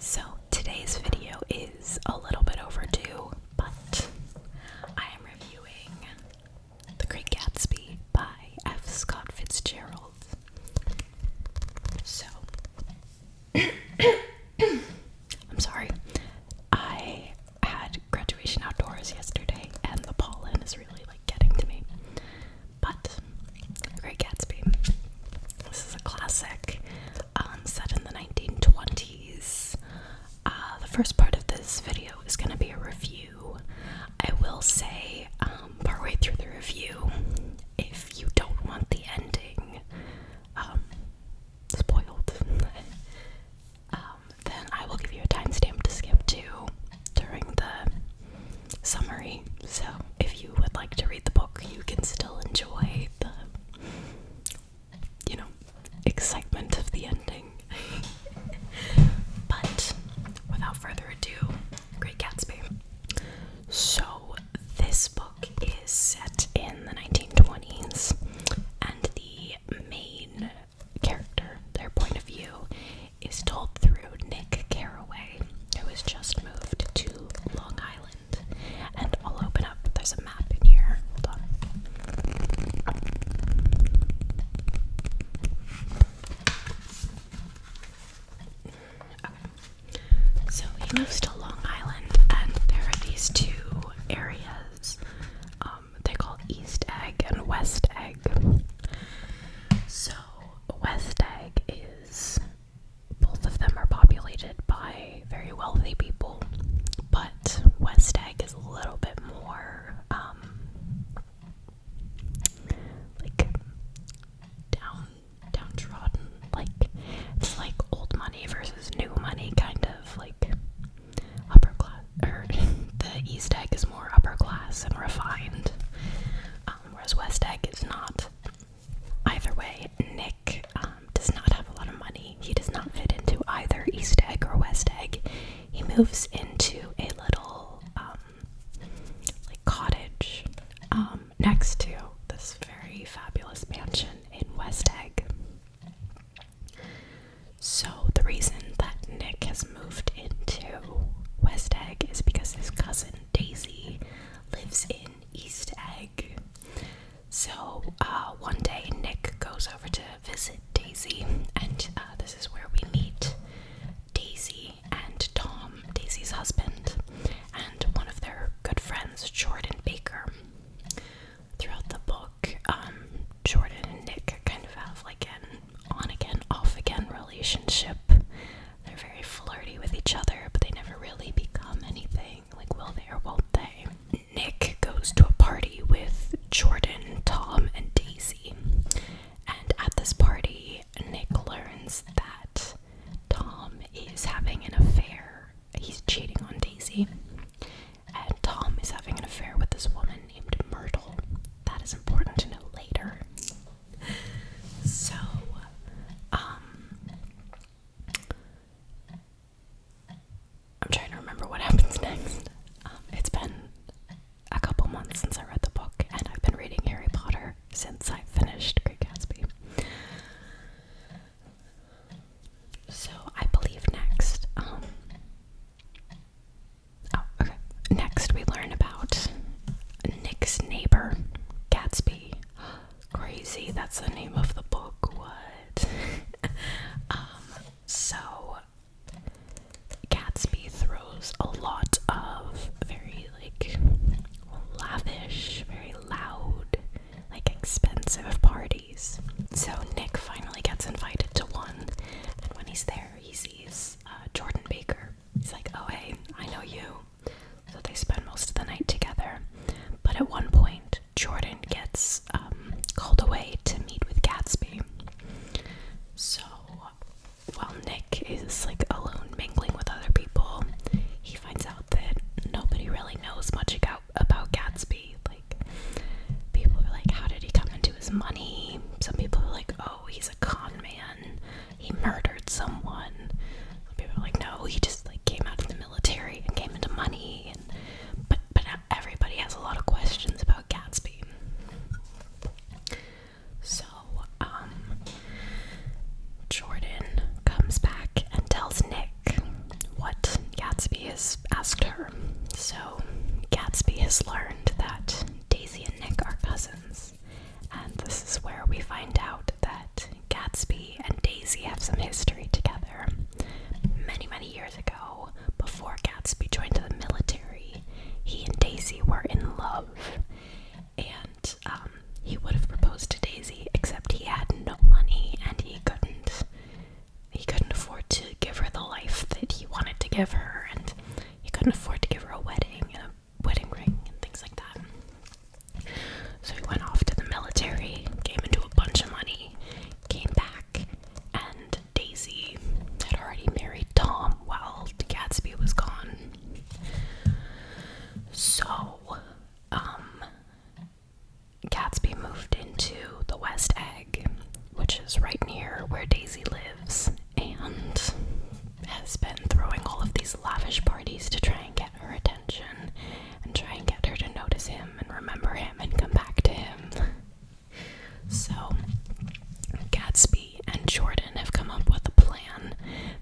So today's video is a little bit overdue, but I am reviewing The Great Gatsby by F. Scott Fitzgerald. So, I'm sorry, I had graduation outdoors yesterday and the pollen is really getting to me. But The Great Gatsby, this is a classic set in the 1920s. The first part of this video is going to be a review. I will say, partway through the review, if you don't want the ending spoiled, then I will give you a timestamp to skip to during the summary. So if you would like to read the book, you can still enjoy the, excitement of the ending. But without further ado, Great Gatsby. So this book is set in the 1920s, and the main character, their point of view, is told through Nick Carraway, who has just moved to Long Island. And I'll open up, there's a map in here. Hold on. So he moves to Long Island, and there are these two areas they call East Egg and West Egg. So West Egg is, both of them are populated by very wealthy people, but West Egg is a little bit more downtrodden. It's like old money versus new money, kind of upper class, or the East Egg is more upper class and refined, whereas West Egg is not. Either way, Nick does not have a lot of money. He does not fit into either East Egg or West Egg. He moves into a little cottage next to this very fabulous mansion in West Egg. So the reason that Nick has moved into West Egg is because his cousin Daisy lives in East Egg. So one day Nick goes over to visit Daisy, and this is where we meet Daisy and Tom, Daisy's husband, and one of their good friends, Jordan Baker. Throughout the book, Jordan and Nick kind of have an on-again, off-again relationship. They're very flirty with each other, but they never really become anything. Will they or won't they? Nick goes to a party with Jordan, Tom, and Daisy. And at this party, Nick learns that Tom is having an affair. He's cheating on Daisy. And Tom is having an affair with this woman named Myrtle. That is important to know later. So, I'm trying to remember what happens next. It's been a couple months since I read the book, and I've been reading Harry Potter since I finished Great Gatsby. So I believe next, next we learn about Nick's neighbor, Gatsby. Crazy, that's the name of the book. What? So Gatsby throws a lot of very lavish, very loud, expensive parties. So Nick finally gets invited to one, and when he's there, he sees Jordan Baker. He's like, "Oh hey, I know you." So they spend most of the night together. But at one point, Jordan gets called away to meet with Gatsby. So while Nick is alone mingling with other people, he finds out that nobody really knows much about Gatsby. People are like, how did he come into his money? Some people are like, oh, he's a con man. He murdered someone. Some people are like, no, he just came out of the military and came into money. But everybody has a lot of questions about Gatsby. So Jordan comes back and tells Nick her. So Gatsby has learned that Daisy and Nick are cousins, and this is where we find out that Gatsby and Daisy have some history together. Many, many years ago, before Gatsby joined the military, he and Daisy were in love, and he would have proposed to Daisy, except he had no money and he couldn't afford to give her the life that he wanted to give her, and he couldn't afford to give her a wedding and a wedding ring and things like that. So he went off to the military, came into a bunch of money, came back, and Daisy had already married Tom while Gatsby was gone. So, Gatsby moved into the West Egg, which is right near where Daisy lives, and has been throwing all of these lavish parties to try and get her attention and try and get her to notice him and remember him and come back to him. So Gatsby and Jordan have come up with a plan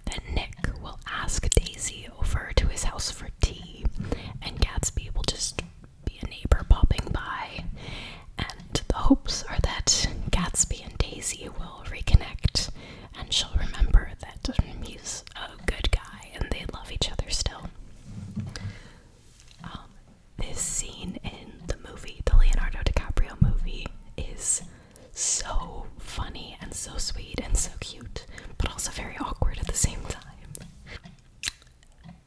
that Nick will ask Daisy over to his house for tea, and Gatsby will just be a neighbor popping by, and the hopes are that Gatsby and Daisy will reconnect and she'll remember that he's a good guy and they love each other still. This scene in the movie, the Leonardo DiCaprio movie, is so funny and so sweet and so cute, but also very awkward at the same time.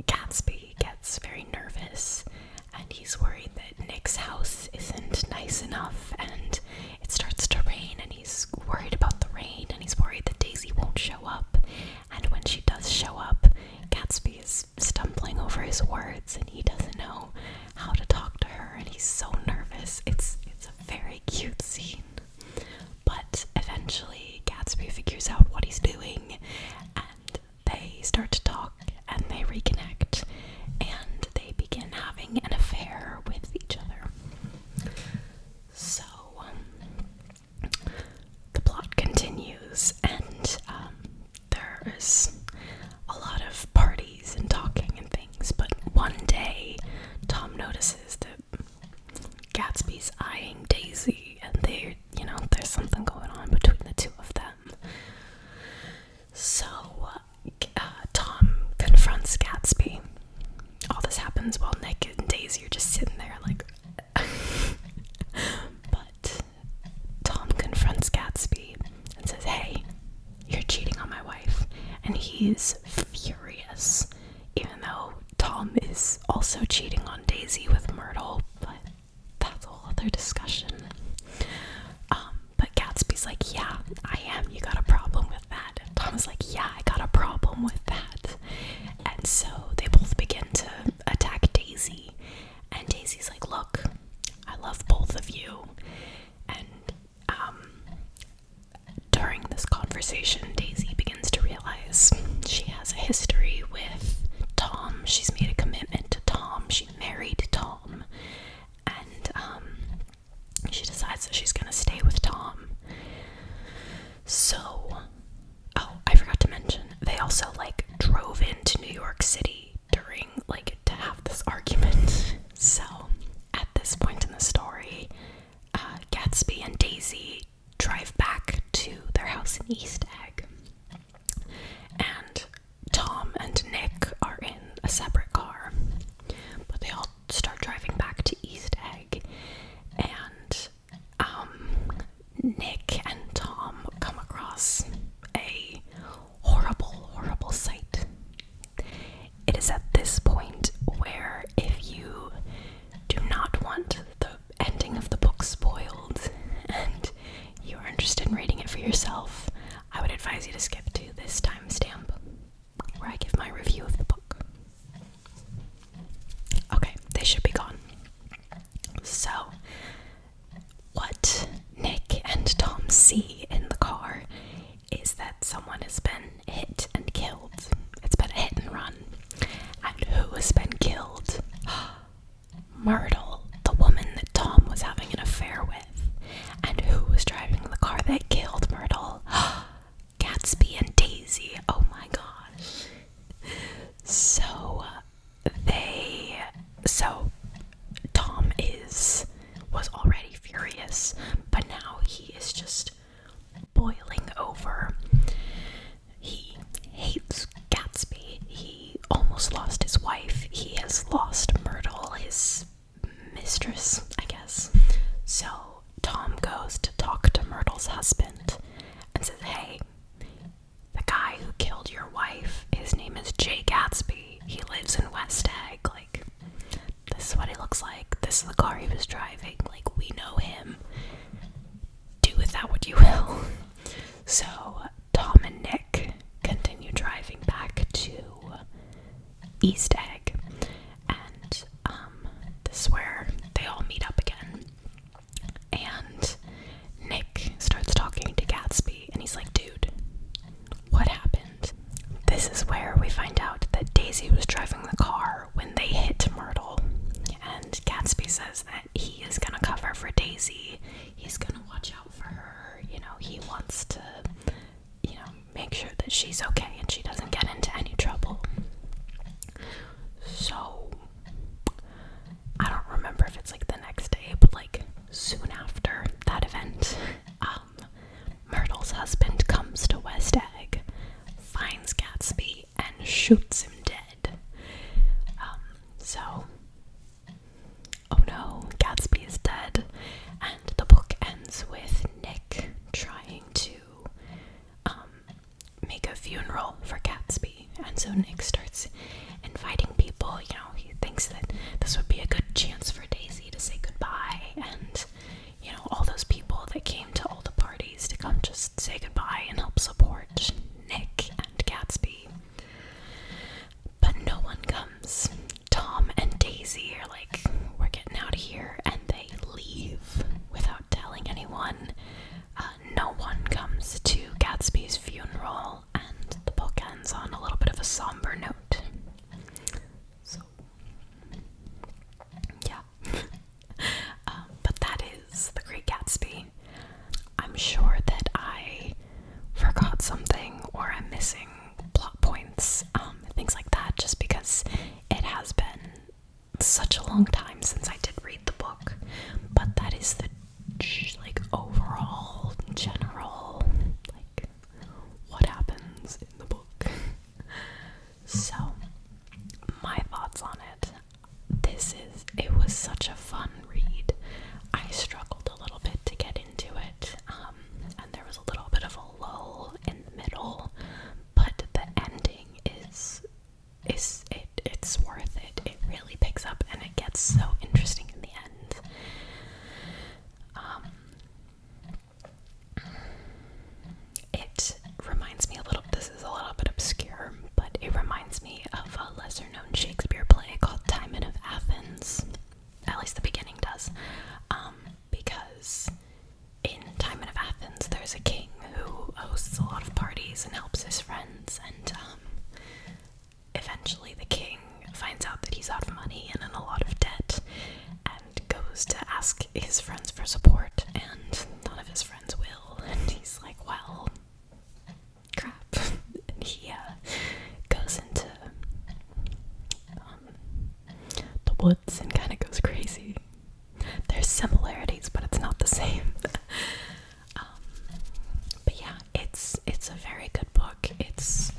Gatsby gets very nervous and he's worried that Nick's house isn't nice enough, and it starts to rain and he's worried about the rain, and he's worried that Daisy won't show up, and when she does show up, Gatsby is stumbling over his words and he doesn't know how to talk to her and he's so nervous. It's a very cute scene. But eventually Gatsby figures out what he's doing and they start to talk and they reconnect and they begin having an affair with each other. So the plot continues, and there's a lot of parties and talking and things, but one day Tom notices that Gatsby's eyeing Daisy, and there's something going on between the two of them. So Tom confronts Gatsby. All this happens while Nick and Daisy are just sitting there like but Tom confronts Gatsby and says, "Hey, you're cheating on my wife." And he's furious, even though Tom is also cheating on Daisy with Myrtle, but that's a whole other discussion. But Gatsby's like, "Yeah, I am. You got a problem with that?" And Tom's like, "Yeah, I got a problem with that." And so they both begin to attack Daisy, and Daisy's like, "Look, I love both of you." And during this conversation, Daisy begins to realize she has a history with Tom. She's made a commitment to Tom. She married Tom. And she decides that she's going to stay with Tom. So, I forgot to mention, they also, drove into New York City during, to have this argument. So, at this point in the story, Gatsby and Daisy drive back to their house in East Egg. And Tom and Nick are in a separate car. But they all start driving back to East Egg. And Nick and Tom come across a horrible, horrible sight. It is at this point where, if you do not want the ending of the book spoiled and you are interested in reading it for yourself, I would advise you to skip to this timestamp where I give my review of the book. Okay, they should be gone. So, what Nick and Tom see in the car is that someone has been hit and killed. It's been a hit and run. And who has been killed? Myrtle, the woman that Tom was having an affair with. And who was driving the car that killed Myrtle? Gatsby and Daisy. Oh my gosh. So they lives in West Egg. Like, this is what he looks like. This is the car he was driving. Like, we know him. Do with that what you will. So, Tom and Nick continue driving back to East Egg. And, this is where they all meet up again. And Nick starts talking to Gatsby, and he's like, dude, what happened? This is where we find out that Daisy was driving the car when they hit Myrtle. And Gatsby says that he is gonna cover for Daisy. He's gonna watch out for her. You know, he wants to, make sure that she's okay and she doesn't get into any trouble. So, I don't remember if it's like the next day, but like soon after that event, Myrtle's husband comes to West Egg, finds Gatsby, and shoots him dead. Oh no, Gatsby is dead, and the book ends with Nick trying to make a funeral for Gatsby. And so Nick starts inviting people. He thinks that this would be a good chance for Daisy to say goodbye, and all those people that came to all the parties to come just say goodbye and help support Nick and Gatsby. But no one comes. Tom and Daisy are like, we're getting out of here, and they leave without telling anyone. No one comes to Gatsby's funeral, and the book ends on a little bit of a somber note. So, yeah. But that is The Great Gatsby. I'm sure that I forgot something, or I'm missing plot points, things like that, just because it has been such a long time since I did read the book. But that is the overall general what happens in the book. So, my thoughts on it. It was such a fun read. I struggled a little bit to get into it, and there was a little bit of a lull in the middle, but the ending it's worth it. It really picks up, and it gets so interesting in the end. It reminds me this is a little bit obscure, but it reminds me of a lesser-known Shakespeare play called Timon of Athens. At least the beginning does. Because in Timon of Athens, there's a king who hosts a lot of parties and helps his friends, and eventually the king finds out that he's out of money and in a lot of debt, and goes to ask his friends for support, and none of his friends will, and he's like, well, crap. And he goes into the woods and kind of goes crazy. There's similarities, but it's not the same. But yeah, it's a very good book. It's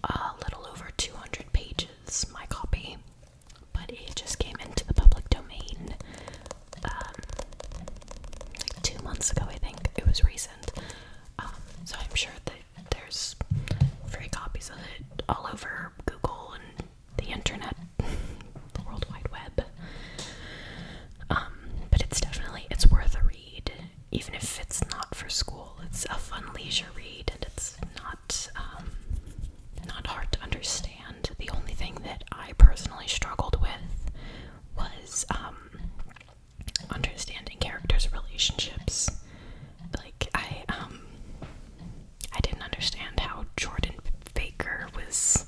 a little over 200 pages, my copy, but it just came into the public domain like 2 months ago, I think. It was recent. So I'm sure that there's free copies of it all over Google and the internet, the World Wide Web. But it's worth a read, even if it's not for school. It's a fun leisure read, and it's not hard to understand. The only thing that I personally struggled with was understanding characters' relationships. I didn't understand how Jordan Baker was